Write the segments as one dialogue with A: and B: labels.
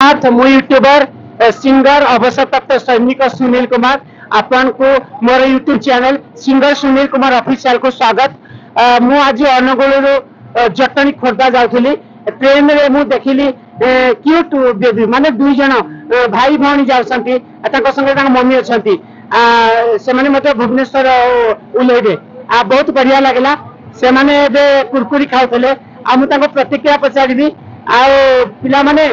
A: मु YouTuber singer अवसरप्राप्त सैनिक सुनील कुमार आपन को मोर YouTube channel singer Sunil Kumar official को स्वागत। मु आज अनुगुल जटणी खोर्धा जाऊली ट्रेन रे मु देखिली क्यूट बेबी माने दुई जन भाई भौणी जाउछंती संगे मम्मी अच्छी से माने भुवनेश्वर उल्लेबे बहुत बढ़िया लगला से माने कुरकुरी खाऊले आ मु प्रतिक्रिया पचारि पिला माने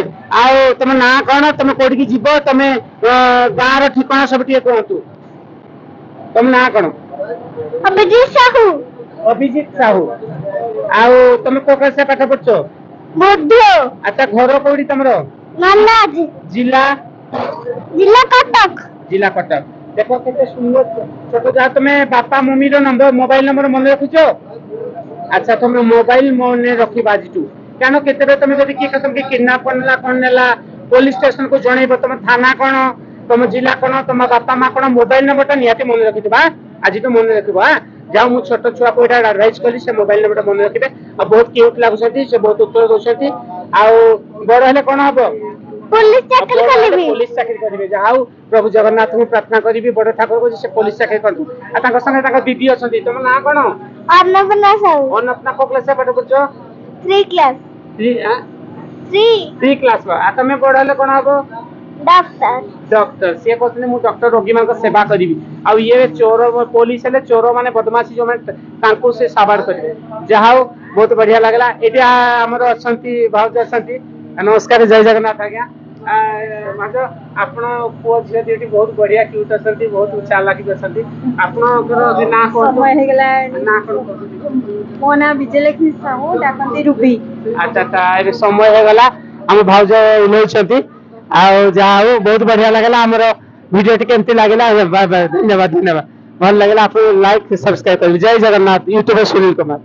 A: तुम ना कौन तुम कौटी जीव तुम गाँव ठिकाना सब कहतु तुम ना कौन?
B: अभिजीत साहू।
A: अभिजीत साहू तुम को क्लास पाठ पढ़छ?
B: बुद्धो।
A: अच्छा घर कौटी तुमर?
B: नन्नाज।
A: जिला?
B: जिला कटक।
A: जिला कटक। देखो केते सुंदर छोटो जा तुम बापा मम्मी रो नंबर मोबाइल नंबर मन रखिछ? अच्छा तुम मोबाइल मन रखी बाजिटू क्या केते तुम जब किए तुमके किडनैप करनेला कौन नेला पुलिस स्टेशन को जनइब तुम थाना कौन तुम जिला कौन तुम बापा माँ कौन मोबाइल नंबर निहाती मन रखिबा आज तो मन रखिब। जाओ मु छोट छुआ को एडवाइस कली से मोबाइल नंबर मन रखिबे आ बहुत क्यूट लागुछथि से बहुत उत्तर दोछथि आ बड़ हेले कोन हबो
B: पुलिस चाकरी करबी
A: पुलिस चाकरी करबे। जाओ प्रभु जगन्नाथ को प्रार्थना करिबी बड़ ठाकुर को से पुलिस चाकरी करदु आ ताका संगे ताका दीदी अछथि तुम ना कोन?
B: अन्नपूर्णा साहू।
A: अन्नपूर्णा को क्लास पाठ पढ़छ?
B: 3 क्लास।
A: 3 क्लास आ तमे बड़ हेले कोन हबो?
B: डॉक्टर।
A: डॉक्टर से कहते मु डॉक्टर रोगी मान सेवा करी आ ये चोर पुलिस हेले चोर माने बदमाशी जो माने तांको से साबाड़ करिवे जहाओ बहुत बढ़िया लागला। एटी हमर अछंती भाउज अछंती नमस्कार जय जगन्नाथ आज्ञा माज आपण पुओ झियो देटी बहुत बढ़िया क्यूट अछंती बहुत चालाकी अछंती आपनकर ना को
B: समय हे गेला
A: ना को
B: मो ना विजयलक्ष्मी साहू डाकंती रूबी।
A: अच्छा ता समय हे गेला हम भाउज उलै छथि आ जाओ बहुत बढ़िया लगला हमर वीडियो केमती लागला धन्यवाद धन्यवाद भल लगला आप लाइक सब्सक्राइब कर जय जगन्नाथ यूट्यूबर सुनील कुमार।